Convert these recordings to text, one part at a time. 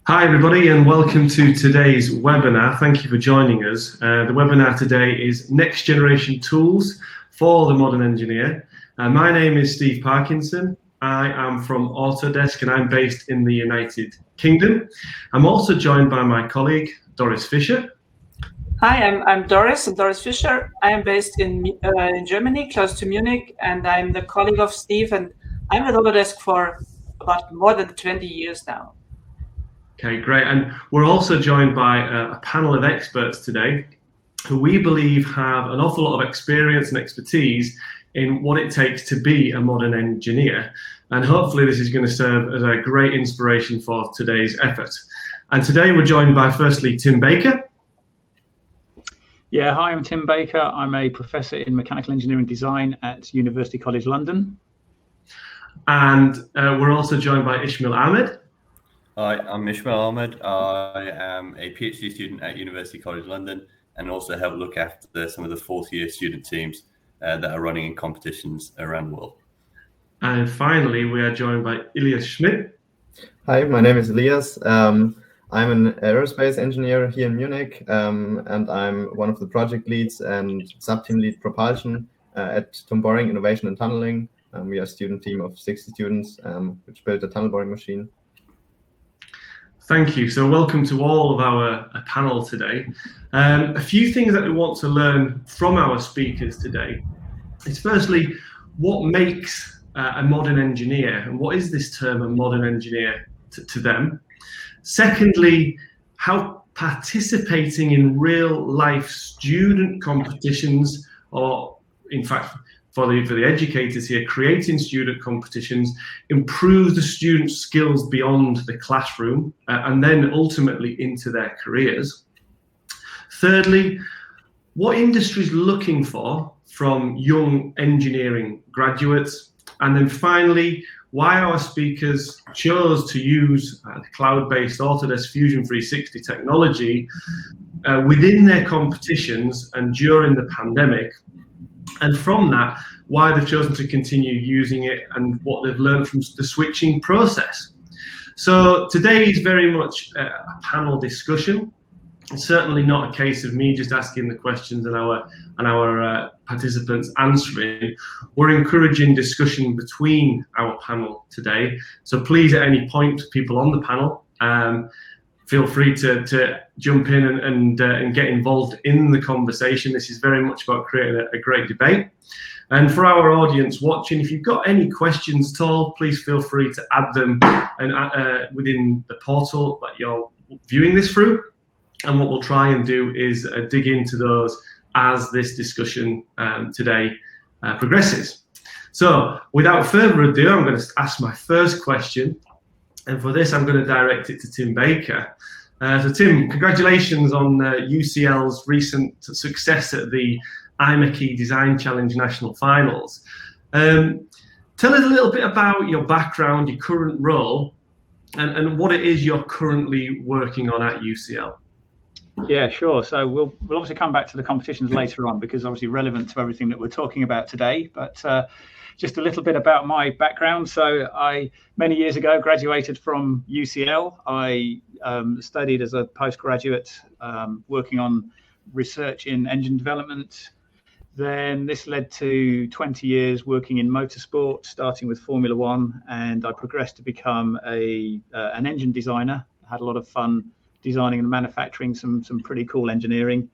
Hi everybody and welcome to today's webinar. Thank you for joining us. The webinar today is Next Generation Tools for the Modern Engineer. My name is Steve Parkinson. I am from Autodesk and I'm based in the United Kingdom. I'm also joined by my colleague Doris Fischer. Hi, I'm Doris Fischer. I am based in Germany, close to Munich, and I'm the colleague of Steve, and I'm at Autodesk for about more than 20 years now. Okay, great. And we're also joined by a panel of experts today who we believe have an awful lot of experience and expertise in what it takes to be a modern engineer. And hopefully this is going to serve as a great inspiration for today's effort. And today we're joined by firstly Tim Baker. Yeah, hi, I'm Tim Baker. I'm a professor in mechanical engineering design at University College London. And we're also joined by Ismail Ahmed. Hi, I'm Ismail Ahmed. I am a PhD student at University College London and also help look after some of the fourth year student teams that are running in competitions around the world. And finally, we are joined by Elias Schmidt. Hi, my name is Elias. I'm an aerospace engineer here in Munich, and I'm one of the project leads and sub-team lead propulsion at Tom Boring Innovation and Tunneling. We are a student team of 60 students, which built a tunnel boring machine. Thank you. So welcome to all of our panel today. A few things that we want to learn from our speakers today is firstly, what makes a modern engineer, and what is this term, a modern engineer, to them? Secondly, how participating in real life student competitions, or in fact, for the educators here, creating student competitions, improves the students' skills beyond the classroom and then ultimately into their careers. Thirdly, what industry is looking for from young engineering graduates? And then finally, why our speakers chose to use cloud-based Autodesk Fusion 360 technology within their competitions and during the pandemic. And from that, why they've chosen to continue using it and what they've learned from the switching process. So today is very much a panel discussion. It's certainly not a case of me just asking the questions and our participants answering. We're encouraging discussion between our panel today. So please, at any point, people on the panel, feel free to jump in and get involved in the conversation. This is very much about creating a great debate. And for our audience watching, if you've got any questions at all, please feel free to add them within the portal that you're viewing this through. And what we'll try and do is dig into those as this discussion today progresses. So without further ado, I'm going to ask my first question. And for this, I'm going to direct it to Tim Baker. So Tim, congratulations on UCL's recent success at the IMechE Design Challenge National Finals. Tell us a little bit about your background, your current role, and what it is you're currently working on at UCL. Yeah, sure. So we'll obviously come back to the competitions later on because obviously relevant to everything that we're talking about today. But just a little bit about my background. So I, many years ago, graduated from UCL. I studied as a postgraduate, working on research in engine development. Then this led to 20 years working in motorsport, starting with Formula One, and I progressed to become an engine designer. I had a lot of fun designing and manufacturing some pretty cool engineering.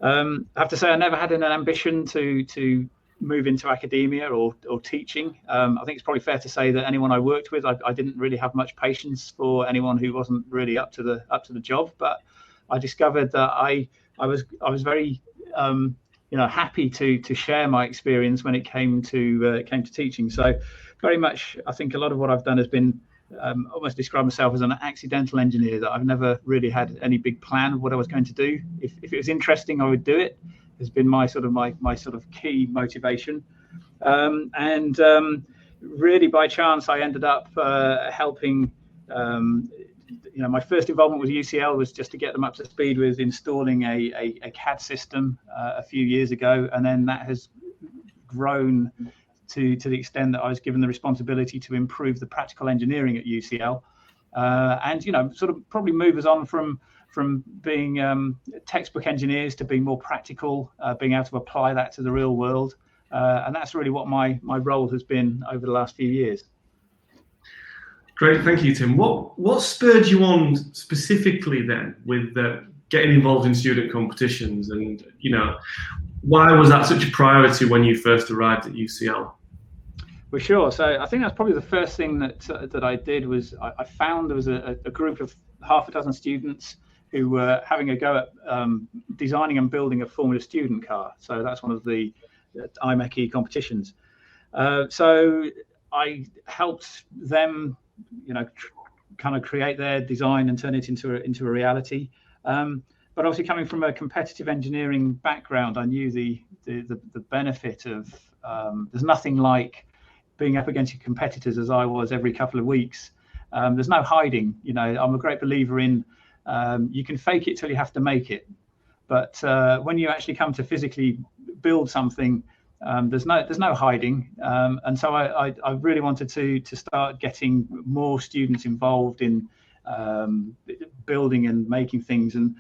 I have to say I never had an ambition to move into academia or teaching. I think it's probably fair to say that anyone I worked with, I didn't really have much patience for anyone who wasn't really up to the job. But I discovered that I was very happy to share my experience when it came to teaching. So very much, I think a lot of what I've done has been almost describe myself as an accidental engineer, that I've never really had any big plan of what I was going to do. If it was interesting, I would do it. Has been my sort of key motivation. And really by chance, I ended up helping. My first involvement with UCL was just to get them up to speed with installing a CAD system a few years ago, and then that has grown to the extent that I was given the responsibility to improve the practical engineering at UCL. and sort of probably move us on from being textbook engineers to being more practical, being able to apply that to the real world. And that's really what my role has been over the last few years. Great, thank you, Tim. What spurred you on specifically then with getting involved in student competitions, and why was that such a priority when you first arrived at UCL? Well, sure. So I think that's probably the first thing that I did was I found there was a group of half a dozen students who were having a go at designing and building a Formula Student car. So that's one of the IMechE competitions. So I helped them, kind of create their design and turn it into a reality. But obviously, coming from a competitive engineering background, I knew the benefit of there's nothing like being up against your competitors, as I was every couple of weeks. There's no hiding. I'm a great believer in you can fake it till you have to make it, but when you actually come to physically build something, there's no hiding. And so I really wanted to start getting more students involved in building and making things. And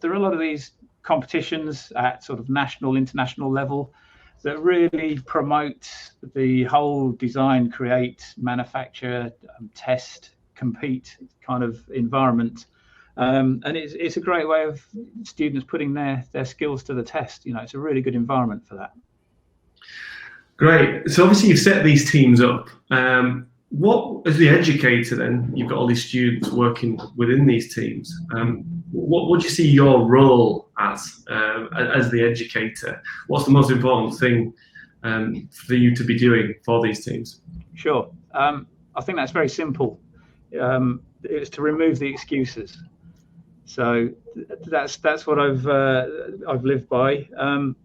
there are a lot of these competitions at sort of national, international level that really promote the whole design, create, manufacture, test, compete kind of environment. And it's a great way of students putting their skills to the test. It's a really good environment for that. Great. So obviously you've set these teams up. What, as the educator, then you've got all these students working within these teams. What would you see your role as the educator? What's the most important thing for you to be doing for these teams? Sure. I think that's very simple. It's to remove the excuses. So that's what I've lived by.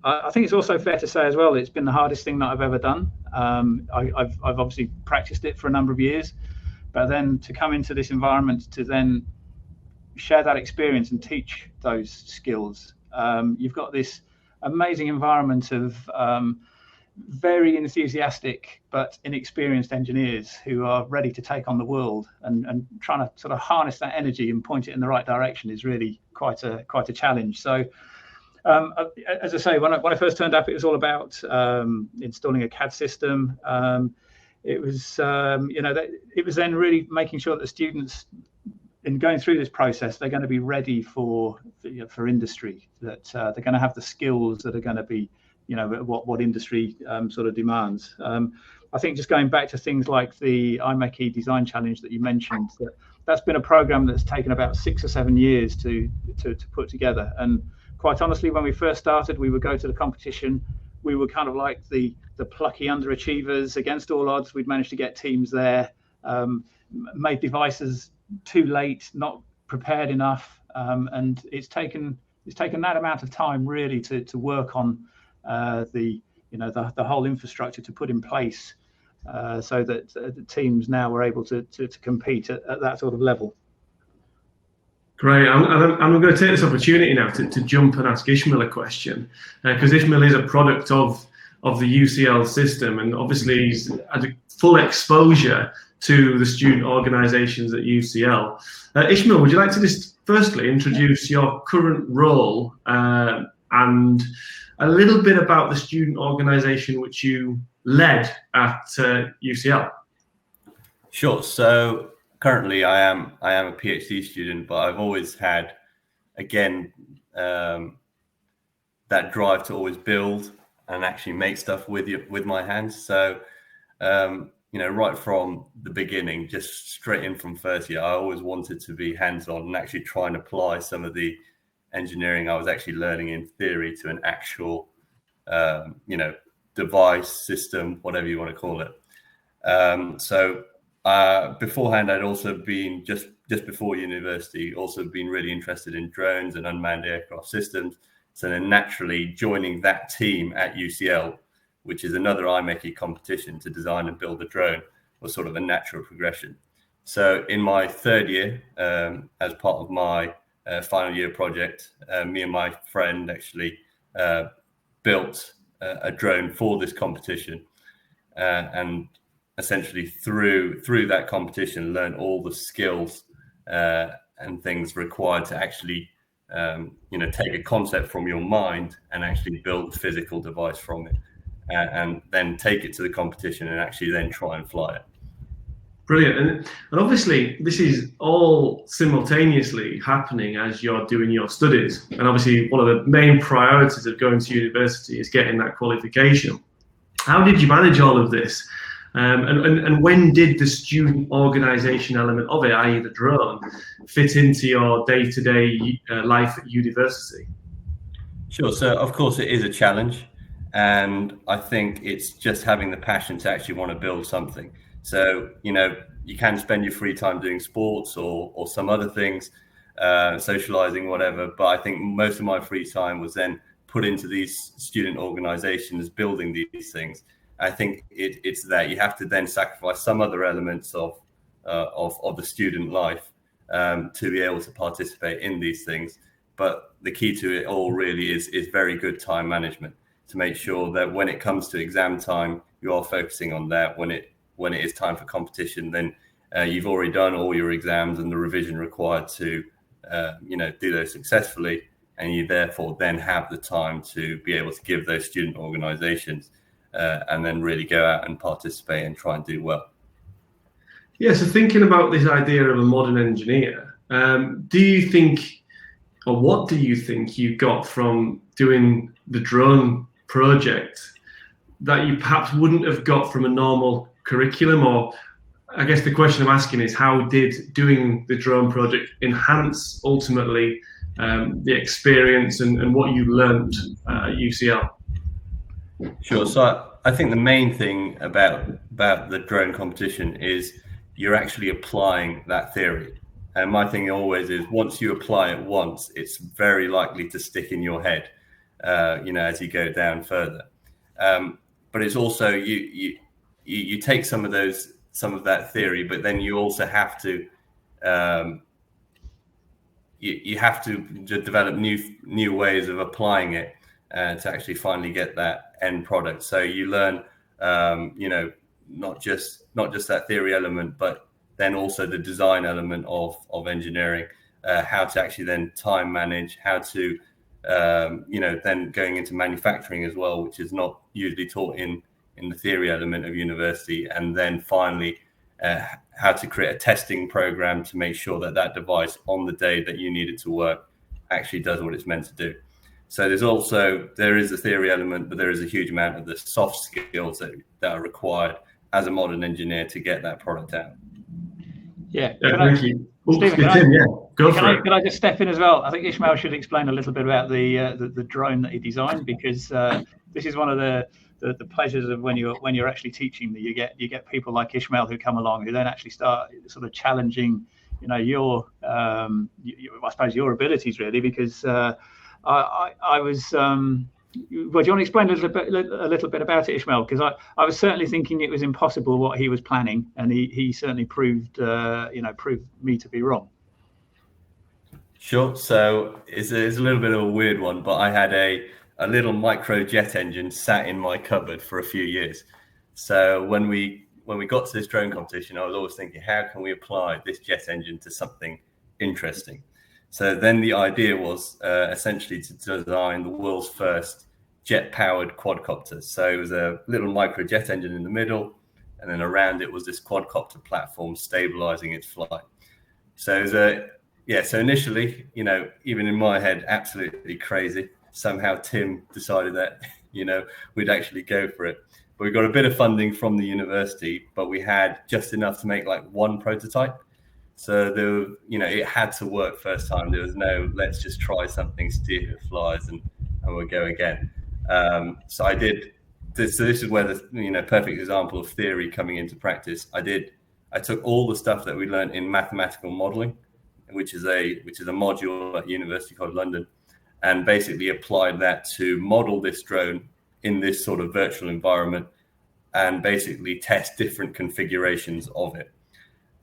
I think it's also fair to say as well, it's been the hardest thing that I've ever done. I've obviously practiced it for a number of years, but then to come into this environment to then share that experience and teach those skills. You've got this amazing environment of very enthusiastic but inexperienced engineers who are ready to take on the world, and trying to sort of harness that energy and point it in the right direction is really quite a challenge. So as I say, when I first turned up, it was all about installing a CAD system. It was it was then really making sure that the students, in going through this process, they're going to be ready for industry, that they're going to have the skills that are going to be what industry sort of demands. I think just going back to things like the IMechE Design Challenge that you mentioned, that's been a program that's taken about 6 or 7 years to put together. And quite honestly, when we first started, we would go to the competition. We were kind of like the plucky underachievers. Against all odds, we'd managed to get teams there, made devices too late, not prepared enough, and it's taken that amount of time really to work on the whole infrastructure to put in place, so that the teams now were able to compete at that sort of level. Great. I'm going to take this opportunity now to jump and ask Ishmael a question, because Ishmael is a product of the UCL system, and obviously he's had a full exposure to the student organisations at UCL. Ishmael, would you like to just firstly introduce your current role and a little bit about the student organisation which you led at UCL? Sure. So currently I am a PhD student, but I've always had, again, that drive to always build and actually make stuff with my hands. So right from the beginning, just straight in from first year, I always wanted to be hands-on and actually try and apply some of the engineering I was actually learning in theory to an actual device, system, whatever you want to call it. So beforehand, I'd also been just before university, also been really interested in drones and unmanned aircraft systems. So then naturally joining that team at UCL, which is another IMechE competition to design and build a drone, was sort of a natural progression. So in my third year, as part of my final year project, me and my friend actually built a drone for this competition, and essentially through that competition learned all the skills and things required to actually take a concept from your mind and actually build a physical device from it, and then take it to the competition and actually then try and fly it. Brilliant. And obviously this is all simultaneously happening as you're doing your studies. And obviously one of the main priorities of going to university is getting that qualification. How did you manage all of this? And when did the student organisation element of it, i.e. the drone, fit into your day-to-day life at university? Sure. So of course it is a challenge, and I think it's just having the passion to actually want to build something. So you can spend your free time doing sports or some other things, socializing, whatever. But I think most of my free time was then put into these student organizations, building these things. I think it's that you have to then sacrifice some other elements of the student life to be able to participate in these things. But the key to it all really is very good time management, to make sure that when it comes to exam time, you are focusing on that. When it is time for competition, then you've already done all your exams and the revision required to do those successfully, and you therefore then have the time to be able to give those student organizations and then really go out and participate and try and do well. Yeah, so thinking about this idea of a modern engineer, do you think, or what do you think you got from doing the drone project that you perhaps wouldn't have got from a normal curriculum? Or I guess the question I'm asking is, how did doing the drone project enhance ultimately the experience and what you learned at UCL? Sure. So I think the main thing about the drone competition is you're actually applying that theory. And my thing always is, once you apply it once, it's very likely to stick in your head, as you go down further. But it's also you take some of that theory, but then you also have to you have to develop new ways of applying it to actually finally get that end product. So you learn, not just that theory element, but then also the design element of engineering, how to actually then time manage, how to, then going into manufacturing as well, which is not usually taught in the theory element of university. And then finally, how to create a testing program to make sure that device on the day that you need it to work actually does what it's meant to do. So there is a theory element, but there is a huge amount of the soft skills that are required as a modern engineer to get that product out. Yeah. Thank you. Stephen, can I just step in as well? I think Ishmael should explain a little bit about the drone that he designed, because this is one of the pleasures of when you're actually teaching, that you get people like Ishmael who come along, who then actually start sort of challenging, your I suppose your abilities, really, because I was. Well, do you want to explain a little bit about it, Ishmael? Because I was certainly thinking it was impossible what he was planning, and he certainly proved me to be wrong. Sure. So it's a little bit of a weird one, but I had a little micro jet engine sat in my cupboard for a few years. So when we got to this drone competition, I was always thinking, how can we apply this jet engine to something interesting? So then the idea was essentially to design the world's first jet-powered quadcopter. So it was a little micro jet engine in the middle, and then around it was this quadcopter platform stabilizing its flight. So it was so initially, even in my head, absolutely crazy. Somehow Tim decided that, we'd actually go for it. But we got a bit of funding from the university, but we had just enough to make like one prototype. So it had to work first time. There was no, let's just try something, see if it flies, and we'll go again. So I did. So this is where the perfect example of theory coming into practice. I took all the stuff that we learned in mathematical modeling, which is a module at University College London, and basically applied that to model this drone in this sort of virtual environment, and basically test different configurations of it.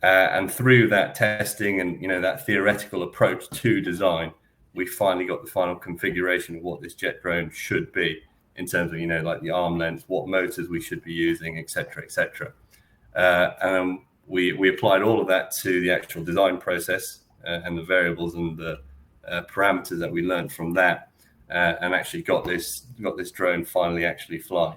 And through that testing and that theoretical approach to design, we finally got the final configuration of what this jet drone should be in terms of like the arm length, what motors we should be using, etc., etc. And we applied all of that to the actual design process and the variables and the parameters that we learned from that, and actually got this drone finally actually fly,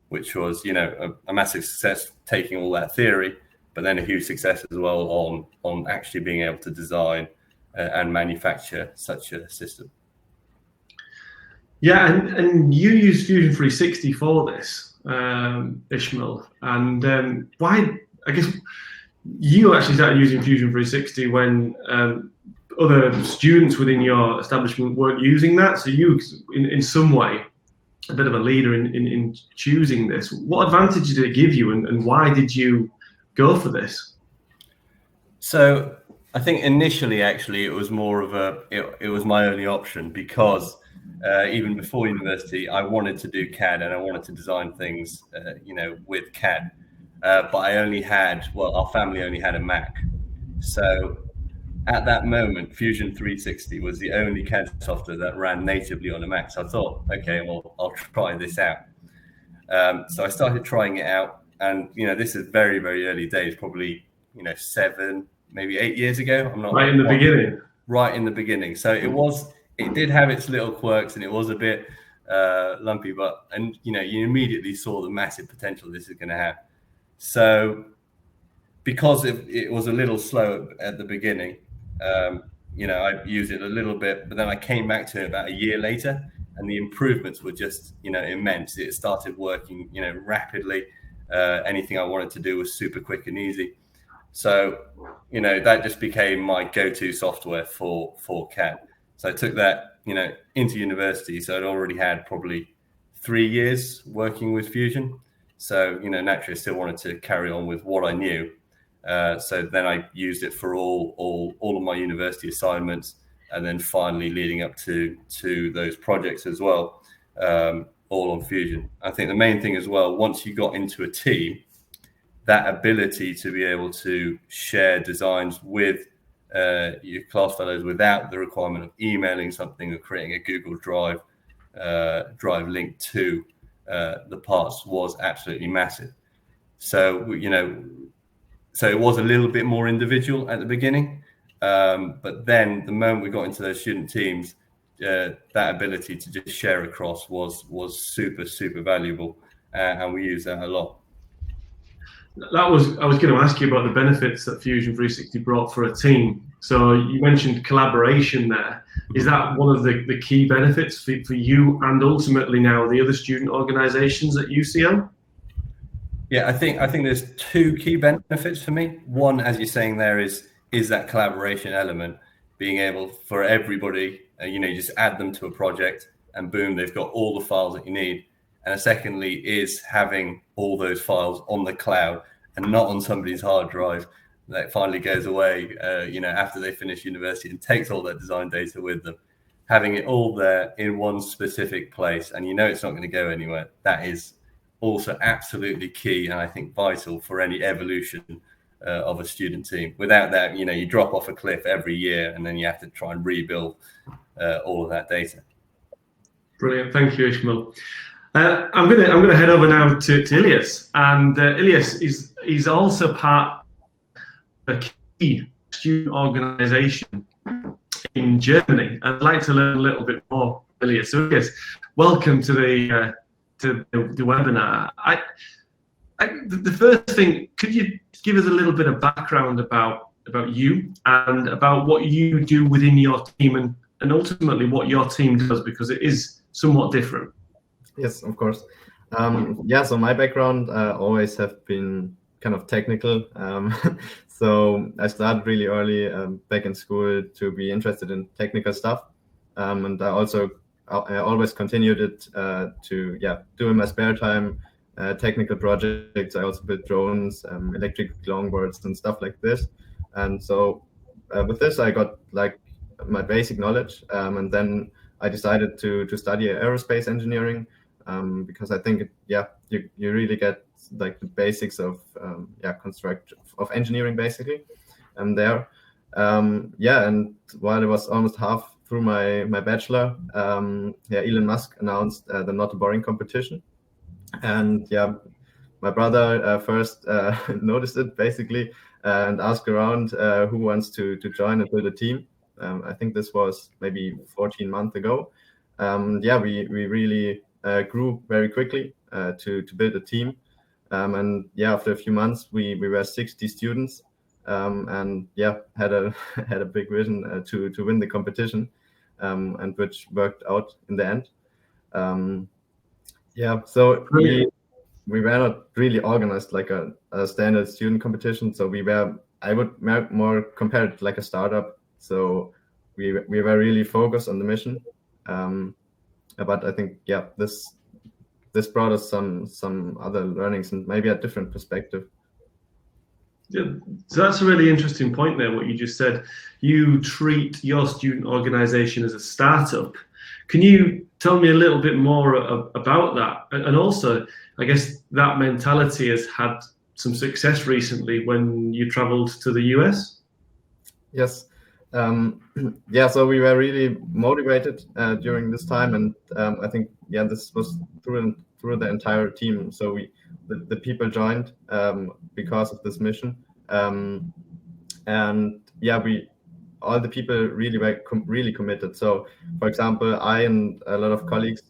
which was, you know, a massive success, taking all that theory, but then a huge success as well on actually being able to design and manufacture such a system. Yeah, and you use Fusion 360 for this, Ishmael, and why? I guess you actually started using Fusion 360 when other students within your establishment weren't using that. So you, in some way, a bit of a leader in choosing this. What advantage did it give you, and why did you go for this? So I think initially, actually, it was more of it was my only option, because even before university, I wanted to do CAD and I wanted to design things, you know, with CAD. But I only had, well, our family only had a Mac. So at that moment, Fusion 360 was the only CAD software that ran natively on a Mac. So I thought, okay, well, I'll try this out. So I started trying it out, and, you know, this is very, very early days, probably, you know, 7, maybe 8 years ago. I'm not right in the beginning. Right in the beginning. So it did have its little quirks, and it was a bit lumpy, but, and, you know, you immediately saw the massive potential this is going to have. So because it was a little slow at the beginning, you know, I used it a little bit, but then I came back to it about a year later, and the improvements were just, you know, immense. It started working, you know, rapidly. Anything I wanted to do was super quick and easy. So, you know, that just became my go-to software for CAD. So I took that, you know, into university. So I'd already had probably 3 years working with Fusion. So, you know, naturally I still wanted to carry on with what I knew. So then I used it for all of my university assignments, and then finally leading up to those projects as well, all on Fusion. I think the main thing as well, once you got into a team, that ability to be able to share designs with your class fellows without the requirement of emailing something or creating a Google Drive link to the parts was absolutely massive. So, you know, so it was a little bit more individual at the beginning, but then the moment we got into those student teams, that ability to just share across was super valuable, and we use that a lot. I was going to ask you about the benefits that Fusion 360 brought for a team. So you mentioned collaboration there. Is that one of the key benefits for you and ultimately now the other student organizations at UCL? Yeah, I think there's 2 key benefits for me. One, as you're saying there, is that collaboration element, being able for everybody, you know, you just add them to a project and boom, they've got all the files that you need. And secondly is having all those files on the cloud and not on somebody's hard drive that finally goes away, you know, after they finish university, and takes all that design data with them. Having it all there in one specific place, and you know it's not going to go anywhere, that is also absolutely key, and I think vital for any evolution of a student team. Without that, you know, you drop off a cliff every year, and then you have to try and rebuild all of that data. Brilliant, thank you, Ishmael. I'm gonna head over now to Ilias, and Ilias is also part of a key student organisation in Germany. I'd like to learn a little bit more, Ilias. So, Ilias, welcome to the webinar. The first thing, could you give us a little bit of background about you and about what you do within your team, and ultimately what your team does, because it is somewhat different. Yes, of course. Yeah, so my background always have been kind of technical. So I started really early back in school to be interested in technical stuff. And I always continued it to do in my spare time technical projects. I also built drones, electric longboards and stuff like this. And so with this, I got like my basic knowledge. And then I decided to study aerospace engineering. Because I think, you really get like the basics of engineering basically, there. And while I was almost half through my bachelor, Elon Musk announced the Not Too Boring competition, and my brother first noticed it basically, and ask around who wants to join and build a team. I think this was maybe 14 months ago. Yeah, we really grew very quickly to build a team. And yeah, after a few months, we were 60 students, and yeah, had a big vision to win the competition, and which worked out in the end. Yeah, so we were not really organized like a standard student competition. So I would more compare it like a startup. So we were really focused on the mission. But I think, yeah, this brought us some other learnings and maybe a different perspective. Yeah, so that's a really interesting point there, what you just said. You treat your student organization as a startup. Can you tell me a little bit more about that? And also, I guess that mentality has had some success recently when you traveled to the US? Yes. Yeah, so we were really motivated during this time, and I think, yeah, this was through the entire team. So the people joined because of this mission, and yeah, all the people really were really committed. So, for example, I and a lot of colleagues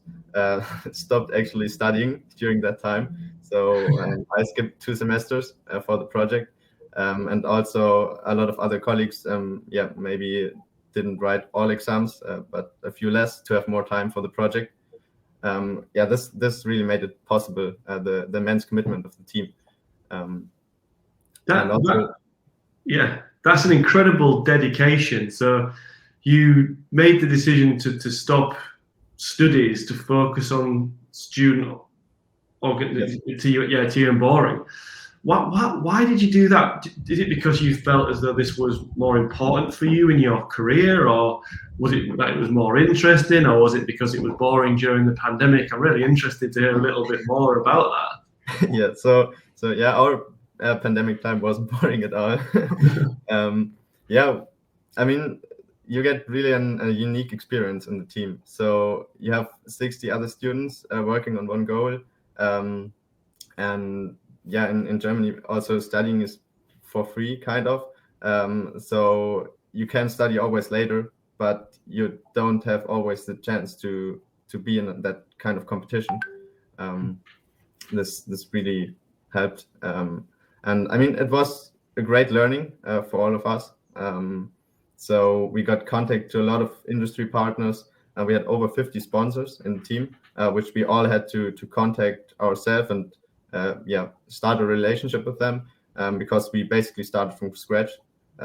stopped actually studying during that time. So I skipped 2 semesters for the project. And also a lot of other colleagues, yeah, maybe didn't write all exams, but a few less to have more time for the project. Yeah, this really made it possible, the immense commitment of the team. Yeah, that's an incredible dedication. So you made the decision to stop studies to focus on student to your boring. Why did you do that? Is it because you felt as though this was more important for you in your career, or was it that it was more interesting, or was it because it was boring during the pandemic? I'm really interested to hear a little bit more about that. Yeah, so yeah, our pandemic time wasn't boring at all. Yeah, I mean, you get really a unique experience in the team. So you have 60 other students working on one goal, and yeah, in Germany also studying is for free, kind of. So you can study always later, but you don't have always the chance to be in that kind of competition. This really helped, and I mean, it was a great learning for all of us. So we got contact to a lot of industry partners. We had over 50 sponsors in the team, which we all had to contact ourselves and yeah, start a relationship with them, because we basically started from scratch.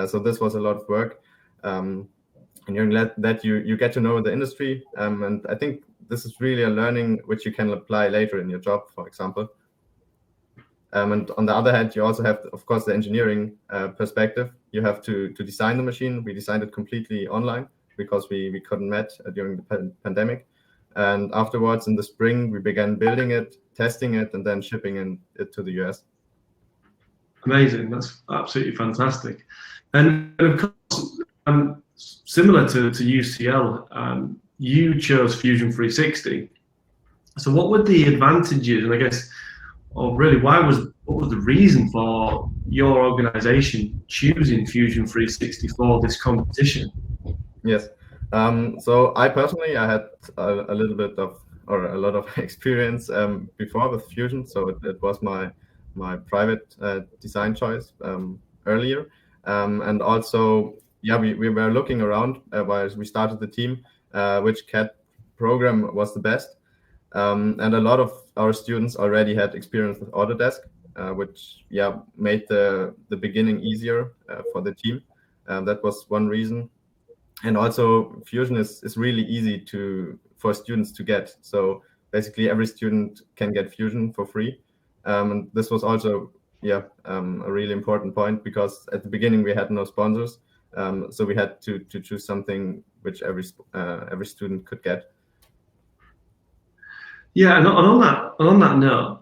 So this was a lot of work. And during that you get to know the industry, and I think this is really a learning which you can apply later in your job, for example. And on the other hand, you also have, of course, the engineering perspective. You have to design the machine. We designed it completely online because we couldn't meet during the pandemic. And afterwards, in the spring, we began building it, testing it, and then shipping it to the US. Amazing. That's absolutely fantastic. And of course, similar to UCL, you chose Fusion 360. So what were the advantages, and I guess, or really, what was the reason for your organization choosing Fusion 360 for this competition? Yes. So I personally, I had a little bit of, or a lot of experience before with Fusion. So it was my private design choice earlier. And also, yeah, we were looking around while we started the team, which CAD program was the best. And a lot of our students already had experience with Autodesk, which, yeah, made the beginning easier for the team. That was one reason. And also, Fusion is really easy for students to get. So basically, every student can get Fusion for free. And this was also, yeah, a really important point, because at the beginning we had no sponsors, so we had to choose something which every student could get. Yeah, and on that note,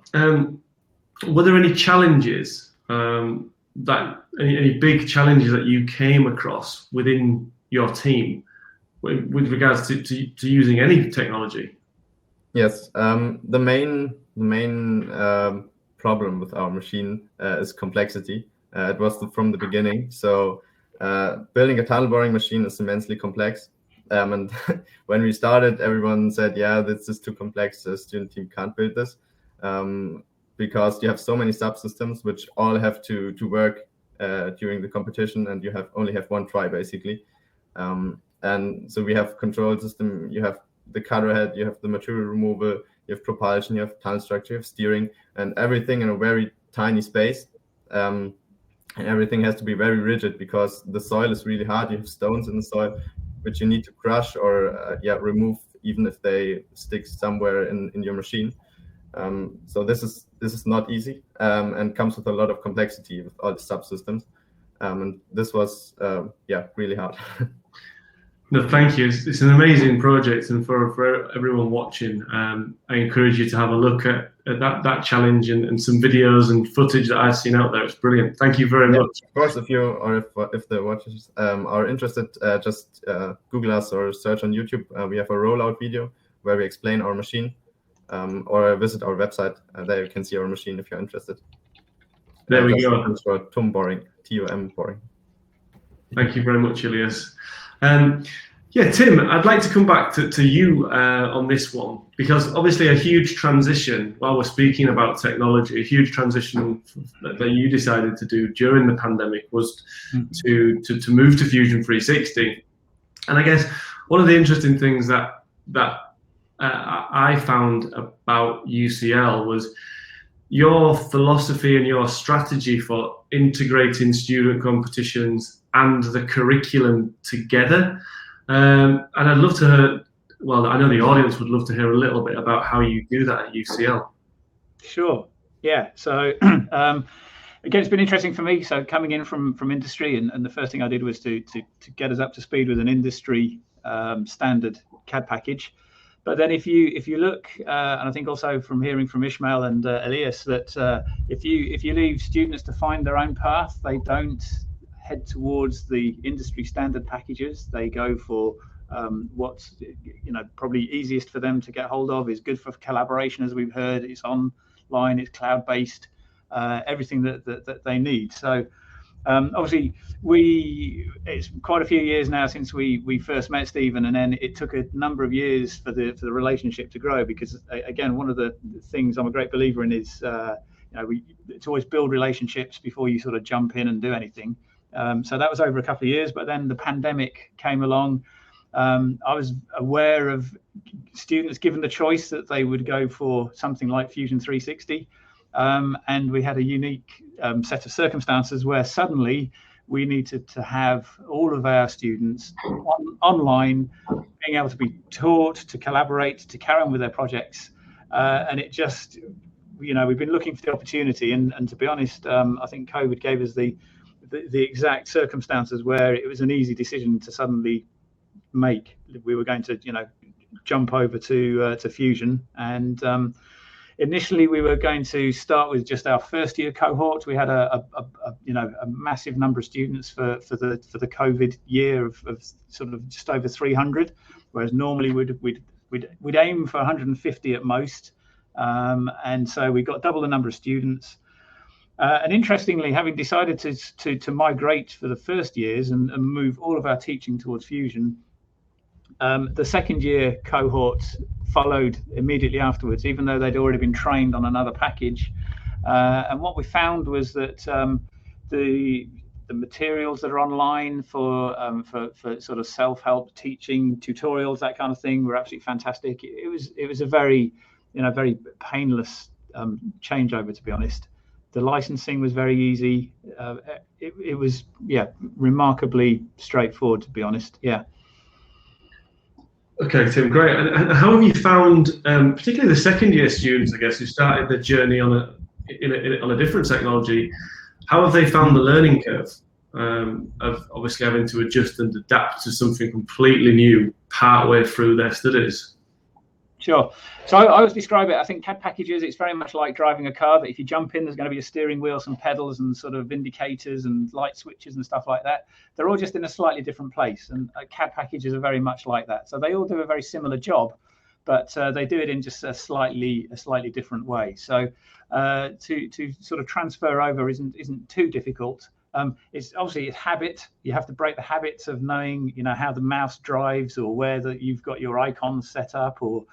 were there any challenges any big challenges that you came across within your team with regards to using any technology? Yes, the main problem with our machine is complexity. It was from the beginning. So building a tunnel boring machine is immensely complex. And when we started, everyone said, yeah, this is too complex. The student team can't build this because you have so many subsystems which all have to work during the competition, and you only have one try basically. And so we have control system, you have the cutter head, you have the material removal, you have propulsion, you have tunnel structure, you have steering, and everything in a very tiny space. And everything has to be very rigid because the soil is really hard. You have stones in the soil which you need to crush or remove, even if they stick somewhere in your machine. So this is not easy and comes with a lot of complexity with all the subsystems. And this was really hard. No, thank you. It's an amazing project, and for everyone watching, I encourage you to have a look at that challenge and some videos and footage that I've seen out there. It's brilliant. Thank you very much. Of course, if the watchers are interested, just Google us or search on YouTube. We have a rollout video where we explain our machine, or visit our website. There you can see our machine if you're interested. There we go. For TUM boring, TUM boring. Thank you very much, Elias. Tim, I'd like to come back to you on this one, because obviously a huge transition, while we're speaking about technology, a huge transition that you decided to do during the pandemic was to move to Fusion 360. And I guess one of the interesting things that I found about UCL was your philosophy and your strategy for integrating student competitions and the curriculum together. And I'd love to hear, well, I know the audience would love to hear a little bit about how you do that at UCL. Sure. Yeah. So again, it's been interesting for me. So coming in from industry, and the first thing I did was to get us up to speed with an industry standard CAD package. But then if you look, and I think also from hearing from Ishmael and Elias, that if you leave students to find their own path, they don't head towards the industry standard packages. They go for what's probably easiest for them to get hold of, is good for collaboration, as we've heard. It's online, it's cloud-based, everything that they need. So obviously it's quite a few years now since we first met Stephen, and then it took a number of years for the relationship to grow, because again, one of the things I'm a great believer in is it's always build relationships before you sort of jump in and do anything. So that was over a couple of years, but then the pandemic came along. I was aware of students given the choice that they would go for something like Fusion 360. And we had a unique set of circumstances where suddenly we needed to have all of our students online, being able to be taught, to collaborate, to carry on with their projects. And it just, we've been looking for the opportunity. And to be honest, I think COVID gave us the exact circumstances where it was an easy decision to suddenly make. We were going to, jump over to Fusion, and initially we were going to start with just our first year cohort. We had a massive number of students for the COVID year of sort of just over 300, whereas normally we'd aim for 150 at most, and so we got double the number of students. And interestingly, having decided to migrate for the first years and move all of our teaching towards Fusion, the second year cohort followed immediately afterwards, even though they'd already been trained on another package. And what we found was that the materials that are online for sort of self-help teaching, tutorials, that kind of thing, were absolutely fantastic. It was a very painless changeover, to be honest. The licensing was very easy. It was remarkably straightforward, to be honest. Yeah. Okay, Tim, great. And how have you found, particularly the second year students, I guess, who started their journey on a different technology, how have they found the learning curve of obviously having to adjust and adapt to something completely new partway through their studies? Sure. So I always describe it, I think CAD packages, it's very much like driving a car, that if you jump in, there's going to be a steering wheel, some pedals and sort of indicators and light switches and stuff like that. They're all just in a slightly different place. And CAD packages are very much like that. So they all do a very similar job, but they do it in just a slightly different way. So to sort of transfer over isn't too difficult. It's obviously habit. You have to break the habits of knowing, how the mouse drives, or where that you've got your icons set up, or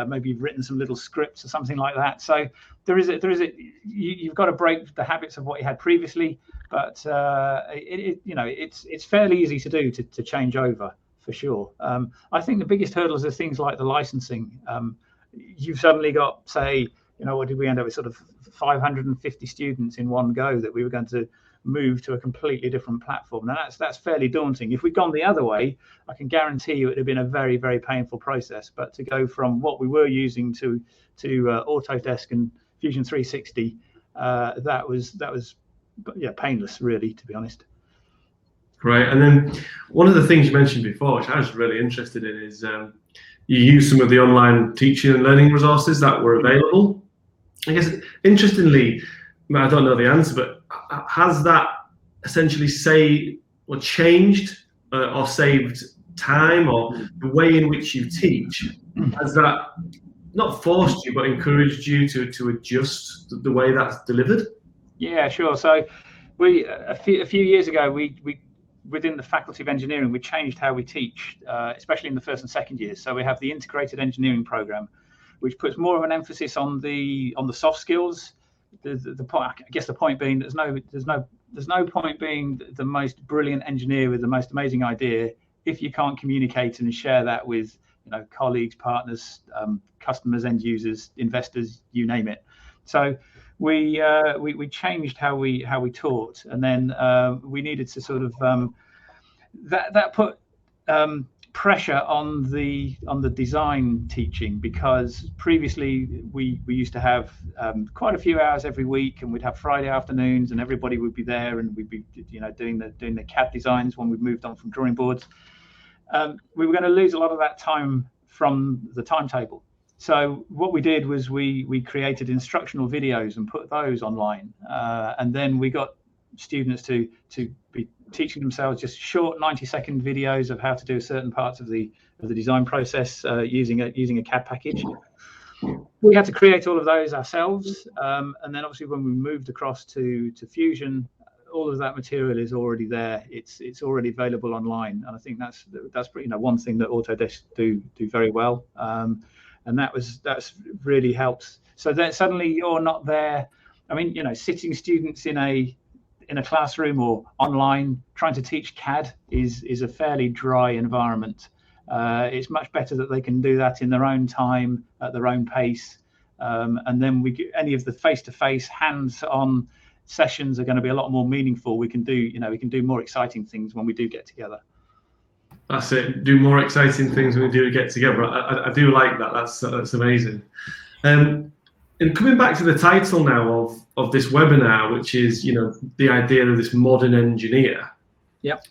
maybe you've written some little scripts or something like that. So you've got to break the habits of what you had previously, but it's fairly easy to do to change over, for sure. I think the biggest hurdles are things like the licensing. You've suddenly got, say, what did we end up with, sort of 550 students in one go that we were going to move to a completely different platform. Now that's fairly daunting. If we'd gone the other way, I can guarantee you it would have been a very, very painful process. But to go from what we were using to Autodesk and Fusion 360, that was painless, really, to be honest. Great. And then one of the things you mentioned before, which I was really interested in, is you use some of the online teaching and learning resources that were available. I guess, interestingly, I don't know the answer, but has that essentially changed or saved time, or the way in which you teach? Has that not forced you, but encouraged you to adjust the way that's delivered? Yeah, sure. So we a few years ago, we within the Faculty of Engineering, we changed how we teach, especially in the first and second years. So we have the integrated engineering program, which puts more of an emphasis on the soft skills. The point, I guess, the point being, there's no point being the most brilliant engineer with the most amazing idea if you can't communicate and share that with colleagues, partners, customers, end users, investors, you name it. So we changed how we taught, and then we needed to sort of that put pressure on the design teaching, because previously we used to have quite a few hours every week, and we'd have Friday afternoons, and everybody would be there, and we'd be doing the CAD designs when we moved on from drawing boards. We were going to lose a lot of that time from the timetable. So what we did was we created instructional videos and put those online, and then we got students to be teaching themselves just short 90-second videos of how to do certain parts of the design process using a CAD package. We had to create all of those ourselves, and then obviously when we moved across to Fusion, all of that material is already there. It's already available online, and I think that's one thing that Autodesk do very well, and that's really helps. So that suddenly you're not there. I mean, sitting students in a classroom or online trying to teach CAD is a fairly dry environment. It's much better that they can do that in their own time, at their own pace, and then any of the face-to-face, hands-on sessions are going to be a lot more meaningful. We can do more exciting things when we do get together. That's it. Do more exciting things when we do get together. I do like that. That's amazing. And coming back to the title now of this webinar, which is the idea of this modern engineer. Yep.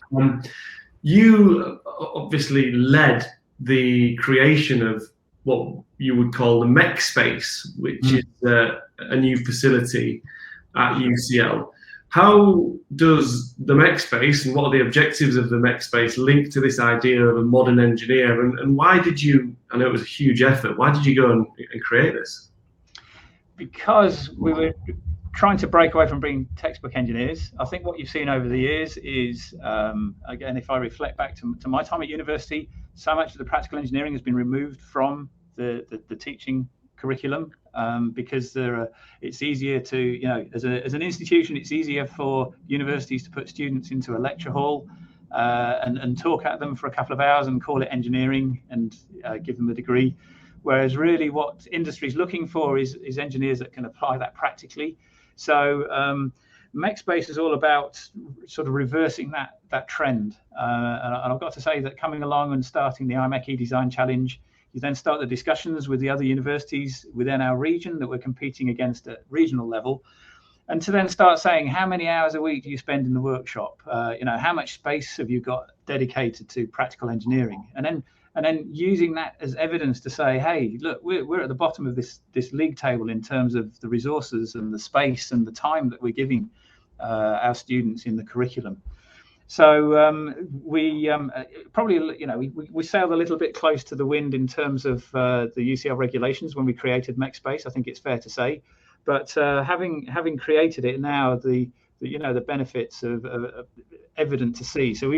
You obviously led the creation of what you would call the Mech Space, which is a new facility at UCL. How does the Mech Space, and what are the objectives of the Mech Space, link to this idea of a modern engineer? And why did you? I know it was a huge effort. Why did you go and create this? Because we were trying to break away from being textbook engineers. I think what you've seen over the years is, again, if I reflect back to my time at university, so much of the practical engineering has been removed from the teaching curriculum, because it's easier to, as an institution, it's easier for universities to put students into a lecture hall and talk at them for a couple of hours and call it engineering and give them a degree. Whereas really what industry is looking for is engineers that can apply that practically. So Mech Space is all about sort of reversing that trend. And I've got to say that coming along and starting the IMechE Design Challenge, you then start the discussions with the other universities within our region that we're competing against at regional level, and to then start saying, how many hours a week do you spend in the workshop? How much space have you got dedicated to practical engineering? And then using that as evidence to say, hey, look, we're at the bottom of this league table in terms of the resources and the space and the time that we're giving our students in the curriculum. So we probably, we sailed a little bit close to the wind in terms of the UCL regulations when we created Mech Space. I think it's fair to say, but having created it now, the benefits are evident to see. So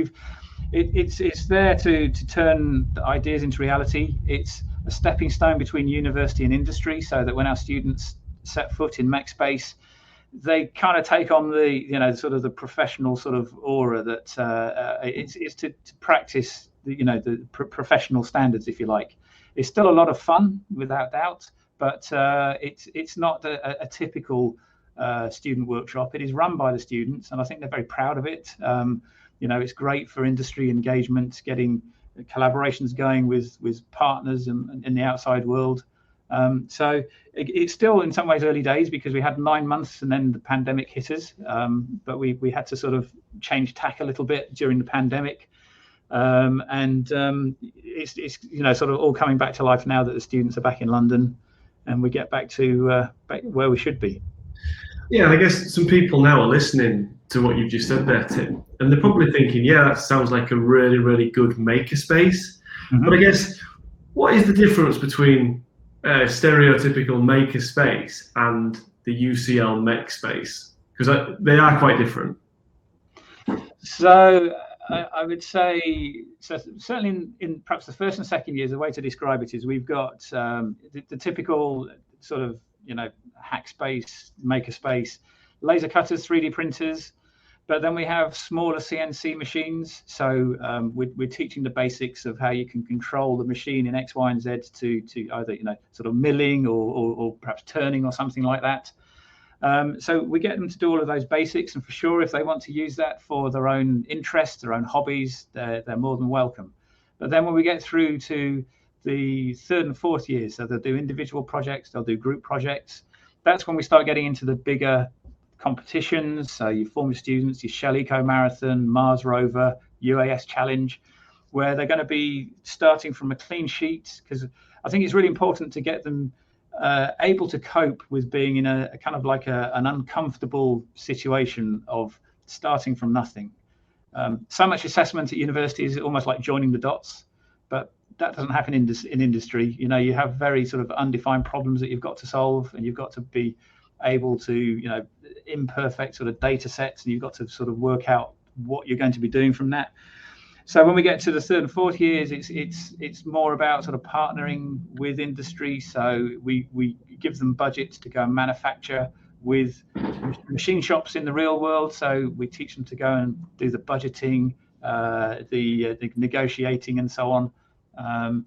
it's there to turn the ideas into reality. It's a stepping stone between university and industry, so that when our students set foot in Mech Space, they kind of take on the sort of the professional sort of aura that it's to practice the professional standards, if you like. It's still a lot of fun, without doubt, but it's not a typical student workshop. It is run by the students, and I think they're very proud of it. It's great for industry engagement, getting collaborations going with partners in the outside world. So it's still in some ways early days, because we had 9 months and then the pandemic hit us. But we had to sort of change tack a little bit during the pandemic. It's sort of all coming back to life now that the students are back in London, and we get back to back where we should be. Yeah, I guess some people now are listening to what you've just said there, Tim, and they're probably thinking, yeah, that sounds like a really, really good makerspace. Mm-hmm. But I guess, what is the difference between stereotypical makerspace and the UCL Mech Space? Because they are quite different. So I would say, so certainly in perhaps the first and second years, the way to describe it is we've got the typical sort of hack space, maker space, laser cutters, 3D printers, but then we have smaller CNC machines. So we're teaching the basics of how you can control the machine in X, Y, and Z to either sort of milling or perhaps turning or something like that. So we get them to do all of those basics, and for sure, if they want to use that for their own interests, their own hobbies, they're more than welcome. But then when we get through to the third and fourth years, so they'll do individual projects, they'll do group projects. That's when we start getting into the bigger competitions. So your former students, your Shell Eco Marathon, Mars Rover, UAS Challenge, where they're going to be starting from a clean sheet, because I think it's really important to get them able to cope with being in a kind of like an uncomfortable situation of starting from nothing. So much assessment at university is almost like joining the dots, but that doesn't happen in industry. You have very sort of undefined problems that you've got to solve, and you've got to be able to, imperfect sort of data sets, and you've got to sort of work out what you're going to be doing from that. So when we get to the third and fourth years, it's more about sort of partnering with industry. So we give them budgets to go and manufacture with machine shops in the real world. So we teach them to go and do the budgeting, the negotiating, and so on.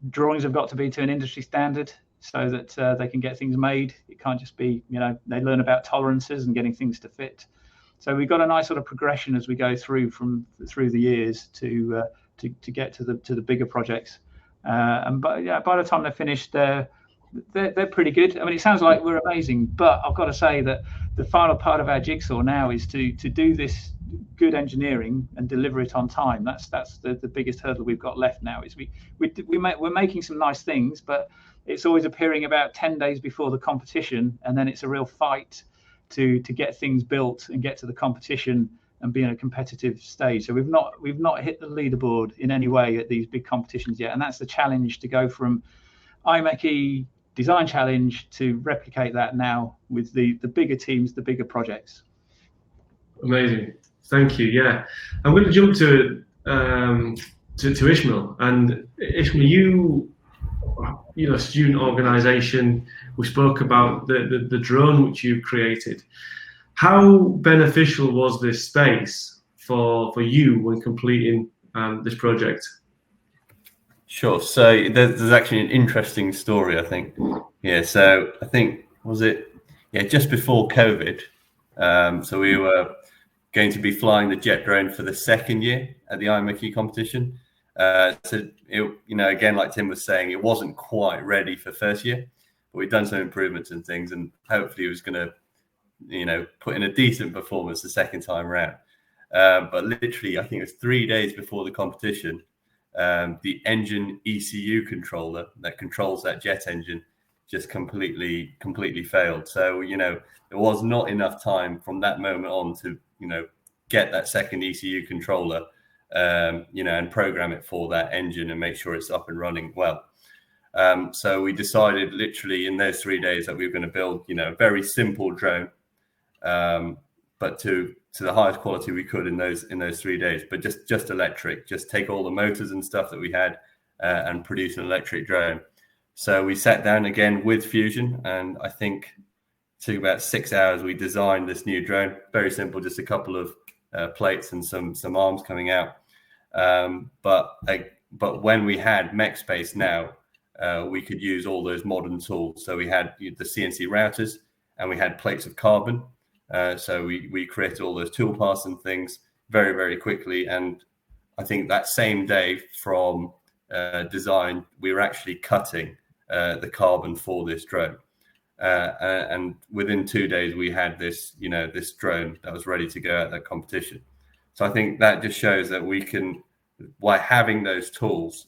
Drawings have got to be to an industry standard, so that they can get things made. It can't just be, they learn about tolerances and getting things to fit. So we've got a nice sort of progression as we go through the years to get to the bigger projects. And by the time they're finished, they're pretty good. I mean, it sounds like we're amazing, but I've got to say that the final part of our jigsaw now is to do this good engineering and deliver it on time. That's the biggest hurdle we've got left now. Is we're making some nice things, but it's always appearing about 10 days before the competition, and then it's a real fight to get things built and get to the competition and be in a competitive stage. So we've not hit the leaderboard in any way at these big competitions yet, and that's the challenge, to go from IMechE design challenge to replicate that now with the bigger teams, the bigger projects. Amazing, thank you. Yeah, I'm going to jump to Ishmael. And Ishmael, you student organisation. We spoke about the drone which you've created. How beneficial was this space for you when completing this project? Sure. So there's actually an interesting story, I think. Yeah. So I think, just before COVID. So we were going to be flying the jet drone for the second year at the IMechE competition. So again, like Tim was saying, it wasn't quite ready for first year, but we've done some improvements and things, and hopefully it was going to, put in a decent performance the second time around. But literally, I think it was 3 days before the competition, the engine ECU controller that controls that jet engine just completely failed. So, there was not enough time from that moment on to, get that second ECU controller, and program it for that engine and make sure it's up and running well. So we decided literally in those 3 days that we were going to build, a very simple drone, but to the highest quality we could in those 3 days, but just electric, just take all the motors and stuff that we had and produce an electric drone. So we sat down again with Fusion, and I think it took about 6 hours. We designed this new drone, very simple, just a couple of plates and some arms coming out. But when we had Mech Space now, we could use all those modern tools. So we had the CNC routers, and we had plates of carbon. So we created all those tool paths and things very, very quickly. And I think that same day from design, we were actually cutting the carbon for this drone. And within 2 days, we had this, this drone that was ready to go at that competition. So I think that just shows that we can, by having those tools,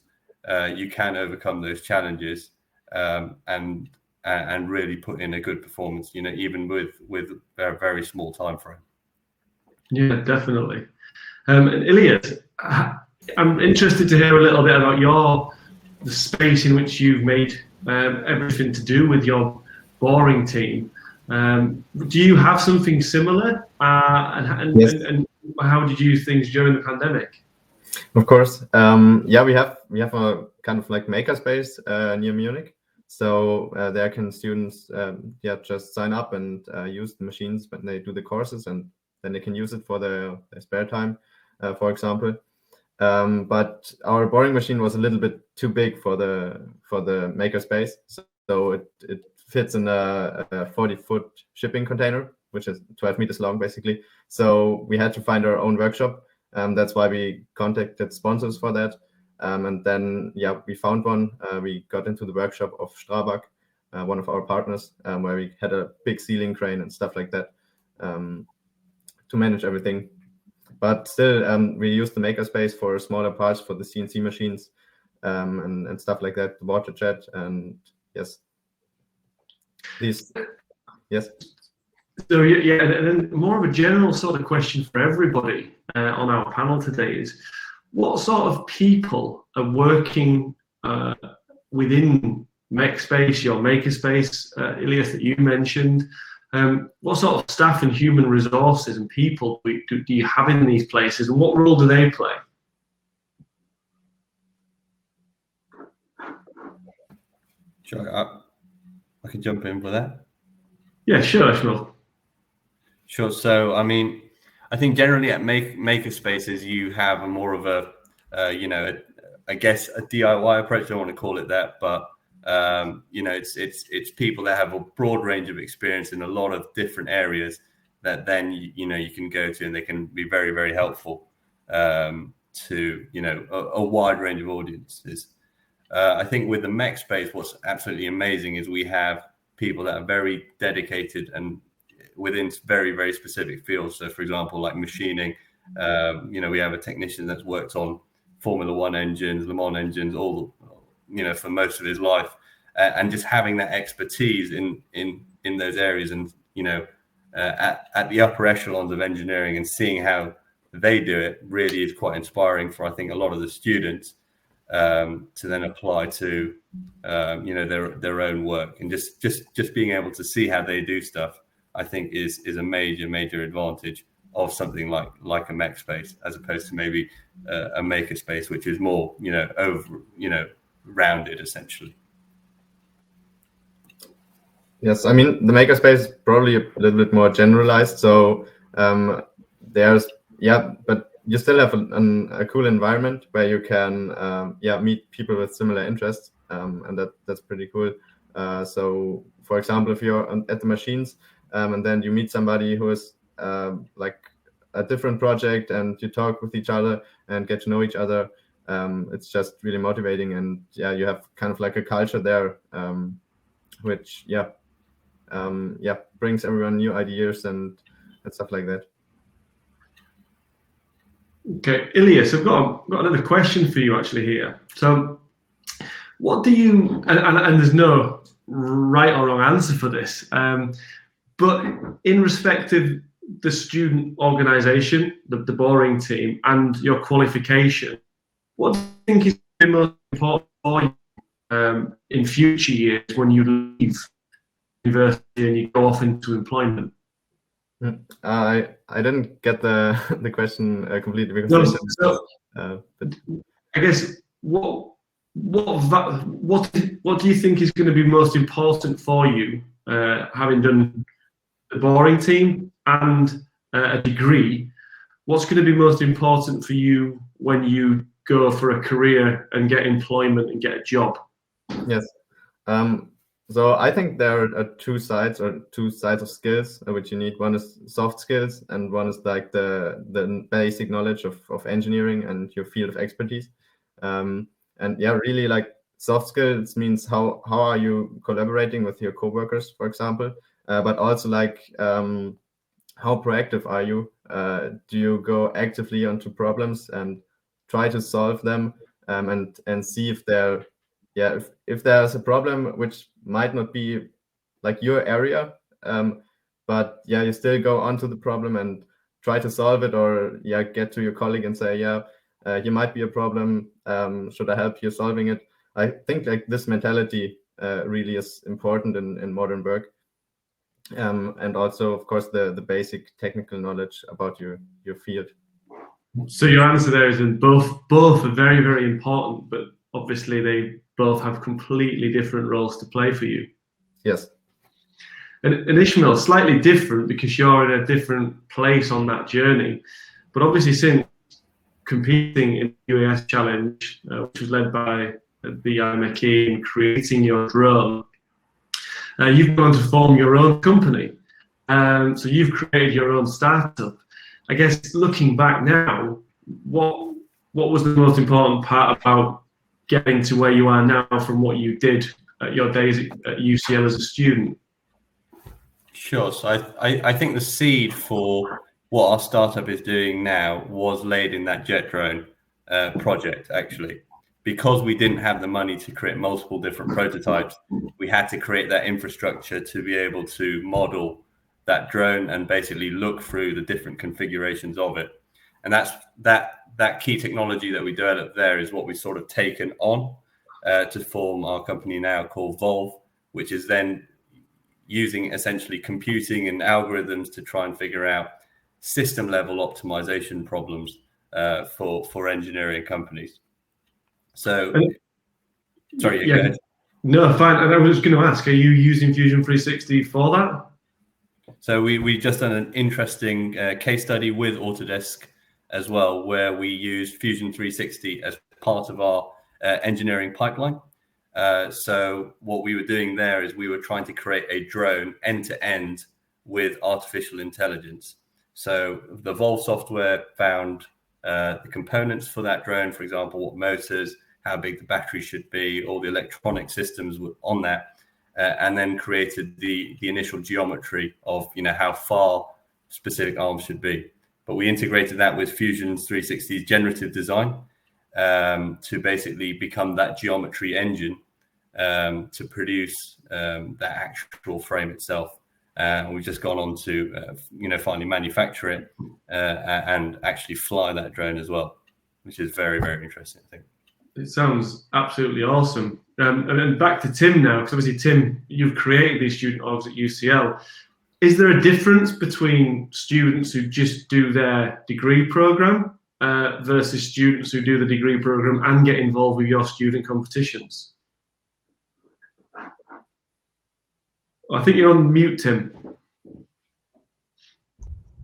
you can overcome those challenges and really put in a good performance, even with a very small time frame. Yeah, definitely. And Ilias, I'm interested to hear a little bit about the space in which you've made everything to do with your boring team. Do you have something similar? Yes. And how did you use things during the pandemic? Of course. We have a kind of like makerspace near Munich. So there can students just sign up and use the machines when they do the courses, and then they can use it for their spare time, for example. But our boring machine was a little bit too big for the makerspace, so it fits in a 40-foot shipping container, which is 12 meters long, basically. So we had to find our own workshop. That's why we contacted sponsors for that. And then, we found one. We got into the workshop of Strabag, one of our partners, where we had a big ceiling crane and stuff like that to manage everything. But still, we used the makerspace for smaller parts for the CNC machines and stuff like that, the water jet, and yes. Yes. So and then more of a general sort of question for everybody on our panel today is, what sort of people are working within Mech Space, your makerspace, Ilias, that you mentioned? What sort of staff and human resources and people do you have in these places, and what role do they play? Sure, I can jump in for that. Yeah, sure, Ishmael. Sure. So, I think generally at makerspaces, you have a more of a, I guess a DIY approach. I don't want to call it that, but it's people that have a broad range of experience in a lot of different areas that then you can go to, and they can be very, very helpful to a wide range of audiences. I think with the Mech Space, what's absolutely amazing is we have people that are very dedicated and within very, very specific fields. So, for example, like machining, we have a technician that's worked on Formula One engines, Le Mans engines, all for most of his life, and just having that expertise in those areas, and at the upper echelons of engineering, and seeing how they do it really is quite inspiring for, I think, a lot of the students to then apply to their own work, and just being able to see how they do stuff, I think is a major advantage of something like a Mech Space, as opposed to maybe a makerspace, which is more rounded essentially. Yes, the makerspace is probably a little bit more generalized. So but you still have a cool environment where you can meet people with similar interests, and that's pretty cool. So, for example, if you're at the machines and then you meet somebody who is like a different project, and you talk with each other and get to know each other, it's just really motivating, and you have kind of like a culture there, which brings everyone new ideas and stuff like that. Okay, Ilias, I've got another question for you actually here. So, what do you, and there's no right or wrong answer for this, but in respect of the student organisation, the boring team, and your qualification, what do you think is the most important for you in future years when you leave university and you go off into employment? I didn't get the question completely because but I guess what do you think is going to be most important for you, having done the boring team and a degree? What's going to be most important for you when you go for a career and get employment and get a job? Yes. So I think there are two sides of skills which you need. One is soft skills, and one is like the basic knowledge of engineering and your field of expertise. And yeah, really, like, soft skills means how are you collaborating with your coworkers, for example, but also like how proactive are you? Do you go actively onto problems and try to solve them, and see if if there's a problem which might not be like your area, but yeah, you still go onto the problem and try to solve it, or get to your colleague and say, here might be a problem, should I help you solving it? I think like this mentality really is important in modern work, and also of course the basic technical knowledge about your field. So your answer there is that both are very, very important, but obviously they both have completely different roles to play for you. Yes. And Ishmael, slightly different because you're in a different place on that journey. But obviously, since competing in the UAS challenge, which was led by the IMechE, and creating your drone, you've gone to form your own company. So you've created your own startup. I guess looking back now, what was the most important part about getting to where you are now from what you did at your days at UCL as a student? Sure. So I think the seed for what our startup is doing now was laid in that jet drone project, actually. Because we didn't have the money to create multiple different prototypes, we had to create that infrastructure to be able to model that drone and basically look through the different configurations of it. And that's that key technology that we developed there is what we've sort of taken on to form our company now called Volve, which is then using essentially computing and algorithms to try and figure out system level optimization problems for engineering companies. So, sorry, go ahead. No, fine. And I was going to ask, are you using Fusion 360 for that? So we've just done an interesting case study with Autodesk as well, where we used Fusion 360 as part of our engineering pipeline. So what we were doing there is we were trying to create a drone end-to-end with artificial intelligence. So the Volve software found the components for that drone, for example, what motors, how big the battery should be, all the electronic systems on that, and then created the initial geometry of how far specific arms should be. But we integrated that with Fusion 360's generative design to basically become that geometry engine to produce that actual frame itself. And we've just gone on to finally manufacture it and actually fly that drone as well, which is very, very interesting, I think. It sounds absolutely awesome. And then back to Tim now, because obviously, Tim, you've created these student orgs at UCL. Is there a difference between students who just do their degree program versus students who do the degree program and get involved with your student competitions? I think you're on mute, Tim.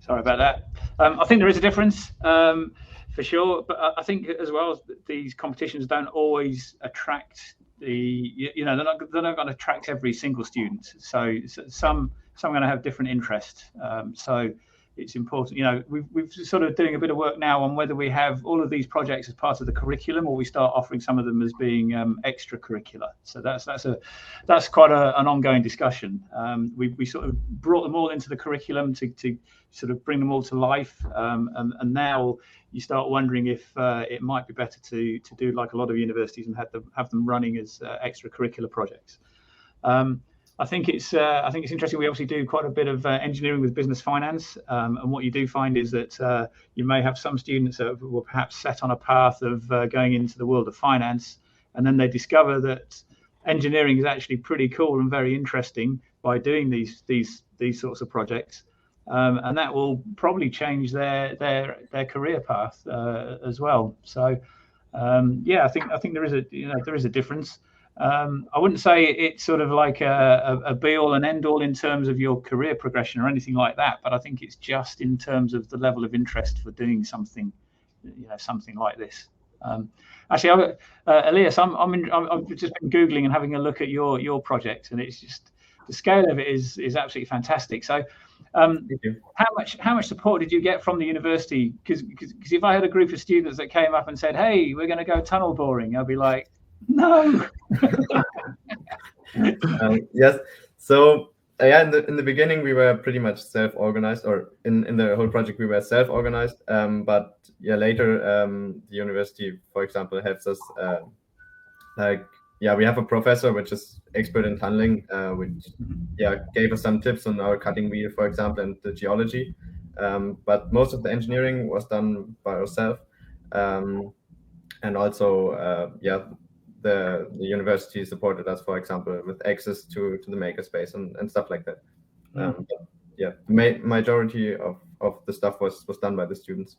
Sorry about that. I think there is a difference. For sure, but I think as well these competitions don't always attract they're not going to attract every single student. So some are going to have different interests. So it's important. We've sort of doing a bit of work now on whether we have all of these projects as part of the curriculum, or we start offering some of them as being extracurricular. So that's quite an ongoing discussion. We sort of brought them all into the curriculum to sort of bring them all to life, and now you start wondering if it might be better to do like a lot of universities and have them running as extracurricular projects. I think it's interesting. We obviously do quite a bit of engineering with business finance, and what you do find is that you may have some students that were perhaps set on a path of going into the world of finance, and then they discover that engineering is actually pretty cool and very interesting by doing these sorts of projects, and that will probably change their career path as well. So yeah, I think there is a difference. I wouldn't say it's sort of like a be all and end all in terms of your career progression or anything like that, but I think it's just in terms of the level of interest for doing something, something like this. Actually, Elias, I've just been Googling and having a look at your project, and it's just the scale of it is absolutely fantastic. So, how much support did you get from the university? Because if I had a group of students that came up and said, "Hey, we're going to go tunnel boring," I'd be like, "No." Yes. So yeah, in the beginning we were pretty much self-organized, or in the whole project we were self-organized. But yeah, later the university, for example, helps us. We have a professor which is expert in tunneling, which gave us some tips on our cutting wheel, for example, and the geology. But most of the engineering was done by ourselves, and also the university supported us, for example, with access to the Mech Space and stuff like that. The majority of the stuff was done by the students.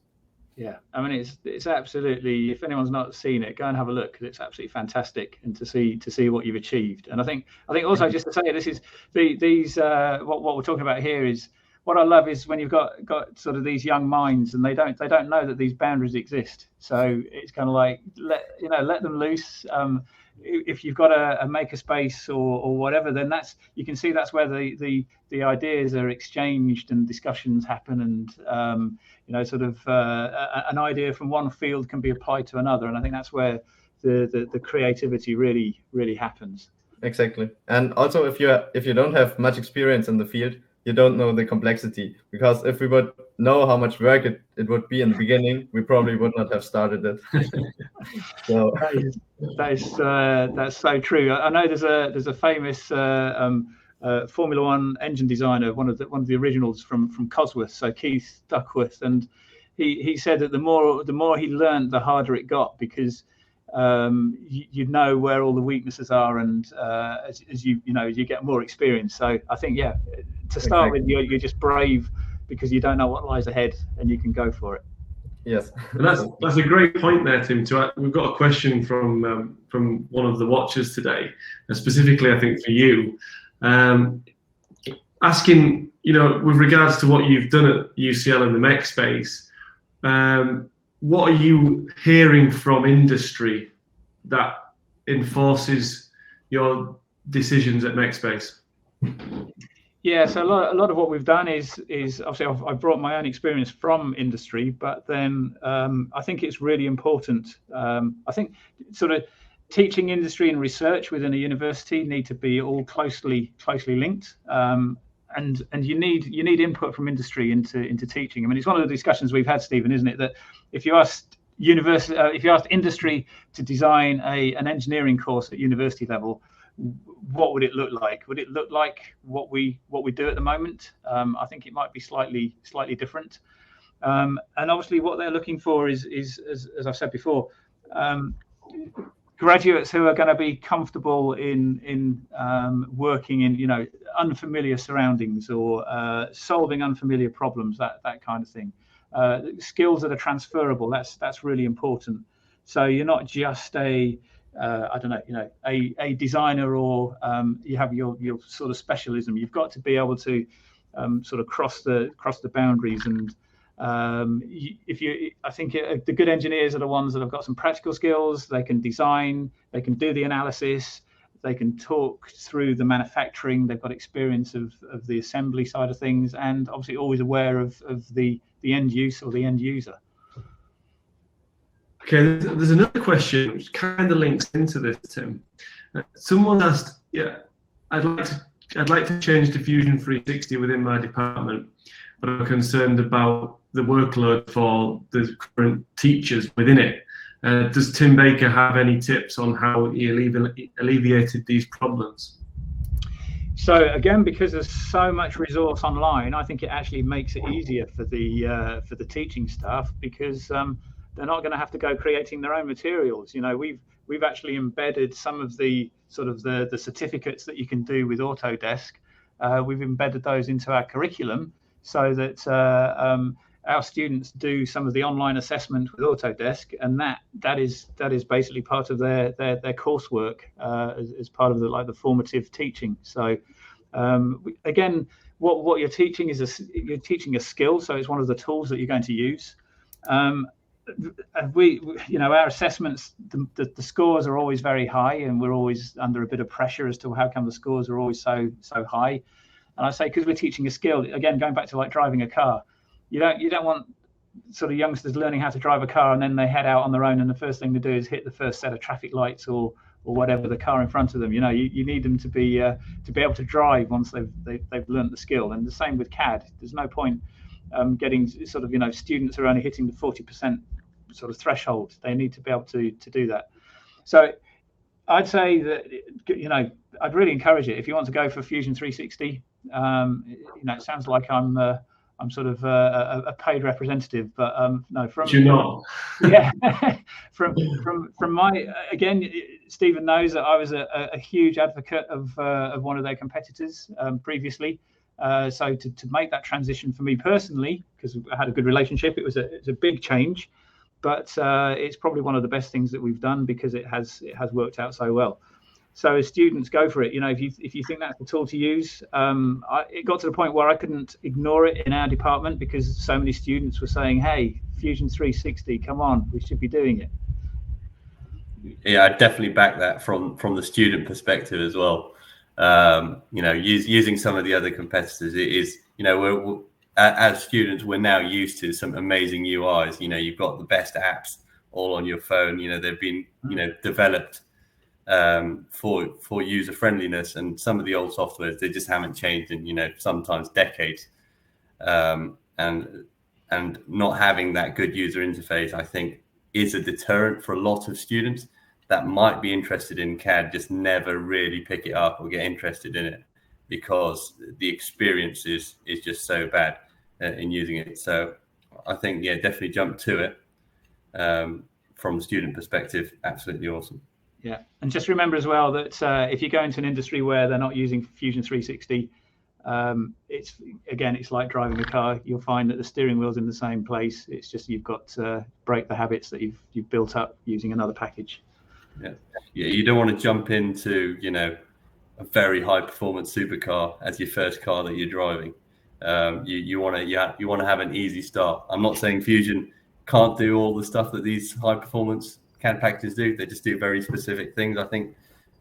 Yeah, I mean it's absolutely. If anyone's not seen it, go and have a look, because it's absolutely fantastic, and to see what you've achieved. And I think also, just to say, this is these what we're talking about here is what I love is when you've got sort of these young minds, and they don't know that these boundaries exist. So it's kind of like let them loose. If you've got a maker space or whatever, then you can see that's where the ideas are exchanged and discussions happen, and an idea from one field can be applied to another, and I think that's where the creativity really happens. Exactly. And also, if you don't have much experience in the field, you don't know the complexity, because if we would know how much work it would be in the beginning, we probably would not have started it. So that's so true. I know there's a famous Formula One engine designer, one of the originals from Cosworth, so Keith Duckworth, and he said that the more he learned, the harder it got, because you know where all the weaknesses are, and as you get more experience. So I think to start with, you're just brave because you don't know what lies ahead, and you can go for it. Yes, and that's a great point there, Tim. We've got a question from one of the watchers today, and specifically I think for you, asking with regards to what you've done at UCL in the Mech Space. What are you hearing from industry that enforces your decisions at Mech Space? Yeah, so a lot of what we've done is obviously I've brought my own experience from industry, but then I think it's really important. I think sort of teaching, industry, and research within a university need to be all closely linked. And you need input from industry into teaching. I mean, it's one of the discussions we've had, Stephen, isn't it? That if you asked industry to design an engineering course at university level, what would it look like? Would it look like what we do at the moment? I think it might be slightly different. And obviously, what they're looking for is as I've said before, graduates who are going to be comfortable in working in unfamiliar surroundings, or solving unfamiliar problems, that kind of thing. Skills that are transferable. That's really important. So you're not just a designer, or you have your sort of specialism. You've got to be able to sort of cross the boundaries. And I think the good engineers are the ones that have got some practical skills. They can design, they can do the analysis, they can talk through the manufacturing. They've got experience of the assembly side of things, and obviously always aware of the end use or the end user. Okay, there's another question which kind of links into this, Tim. Someone asked, I'd like to change to Fusion 360 within my department, but I'm concerned about the workload for the current teachers within it. Does Tim Baker have any tips on how he alleviated these problems? So again, because there's so much resource online, I think it actually makes it easier for the teaching staff, because they're not going to have to go creating their own materials. You know, we've actually embedded some of the sort of the certificates that you can do with Autodesk. We've embedded those into our curriculum so that our students do some of the online assessment with Autodesk, and that is basically part of their coursework as part of the formative teaching. So again, what you're teaching is you're teaching a skill, so it's one of the tools that you're going to use. Our assessments, the scores are always very high, and we're always under a bit of pressure as to how come the scores are always so high. And I say, because we're teaching a skill, again, going back to like driving a car, you don't want sort of youngsters learning how to drive a car and then they head out on their own and the first thing to do is hit the first set of traffic lights or whatever, the car in front of them. You know, you need them to be able to drive once they've learned the skill. And the same with CAD. There's no point getting sort of, students who are only hitting the 40% sort of threshold. They need to be able to do that. So I'd say that, I'd really encourage it if you want to go for Fusion 360. It sounds like I'm sort of a paid representative, but no, from you're not. Yeah, from my, again, Stephen knows that I was a huge advocate of one of their competitors previously. So to make that transition for me personally, because I had a good relationship, it's a big change, but it's probably one of the best things that we've done because it has worked out so well. So as students, go for it. If you think that's the tool to use, it got to the point where I couldn't ignore it in our department because so many students were saying, "Hey, Fusion 360, come on, we should be doing it." Yeah, I definitely back that from the student perspective as well. Using some of the other competitors, it is, we're as students, we're now used to some amazing UIs. You've got the best apps all on your phone. They've been, developed for user friendliness, and some of the old softwares, they just haven't changed in sometimes decades, and not having that good user interface, I think, is a deterrent for a lot of students that might be interested in CAD, just never really pick it up or get interested in it because the experience is just so bad in using it. So I think, yeah, definitely jump to it. From a student perspective, absolutely awesome. Yeah, and just remember as well that if you go into an industry where they're not using Fusion 360, it's like driving a car. You'll find that the steering wheel's in the same place. It's just you've got to break the habits that you've built up using another package. Yeah, you don't want to jump into a very high performance supercar as your first car that you're driving. You want to have an easy start. I'm not saying Fusion can't do all the stuff that these high performance CAD packages do. They just do very specific things. I think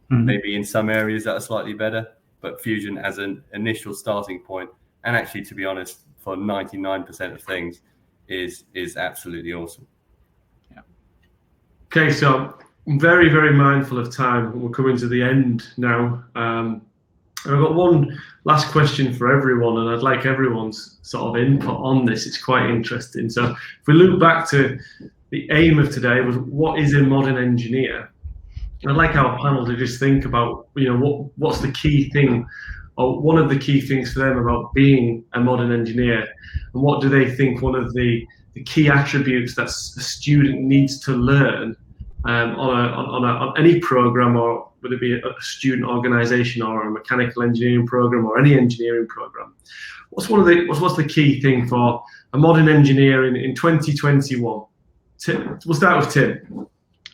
maybe in some areas that are slightly better, but Fusion as an initial starting point, and actually, to be honest, for 99% of things, is absolutely awesome. Yeah. Okay, so I'm very, very mindful of time. We're coming to the end now. I've got one last question for everyone, and I'd like everyone's sort of input on this. It's quite interesting. So if we look back to the aim of today was what is a modern engineer? I'd like our panel to just think about, what's the key thing, or one of the key things for them about being a modern engineer, and what do they think one of the key attributes that a student needs to learn on any program, or whether it be a student organization or a mechanical engineering program or any engineering program. What's the key thing for a modern engineer in 2021? We'll start with Tim.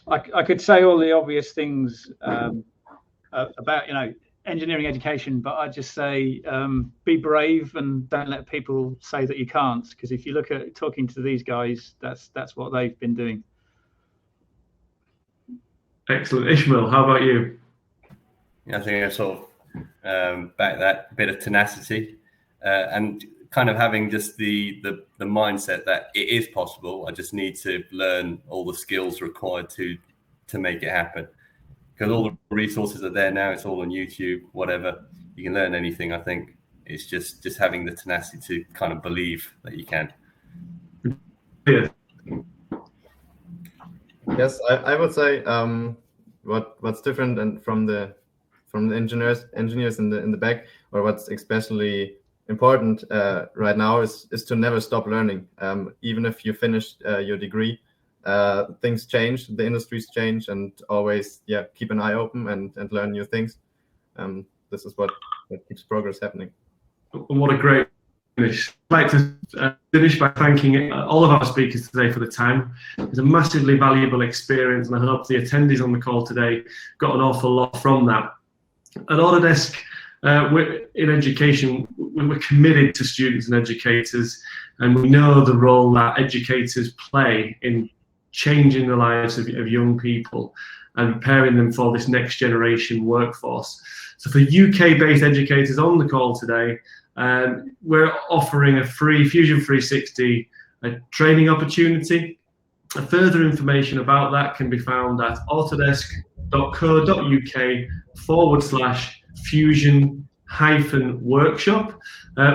I could say all the obvious things about engineering education, but I'd just say be brave and don't let people say that you can't, because if you look at talking to these guys, that's what they've been doing. Excellent. Ishmael, how about you? I think I sort of back that bit of tenacity and kind of having just the mindset that it is possible. I just need to learn all the skills required to make it happen, because all the resources are there now. It's all on YouTube, whatever. You can learn anything. I think it's just having the tenacity to kind of believe that you can. Yeah. Yes, I would say what's different and from the engineers in the back. Or what's especially important right now is to never stop learning. Even if you finish your degree, things change, the industries change, and always keep an eye open and learn new things. This is what keeps progress happening. What a great finish. I'd like to finish by thanking all of our speakers today for the time. It's a massively valuable experience, and I hope the attendees on the call today got an awful lot from that. At Autodesk, in education, we're committed to students and educators, and we know the role that educators play in changing the lives of young people and preparing them for this next generation workforce. So for UK-based educators on the call today, we're offering a free Fusion 360 training opportunity. Further information about that can be found at autodesk.co.uk/fusion-workshop.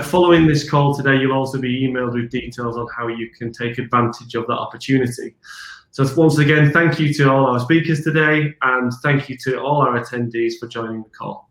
Following this call today, you'll also be emailed with details on how you can take advantage of that opportunity. So once again, thank you to all our speakers today, and thank you to all our attendees for joining the call.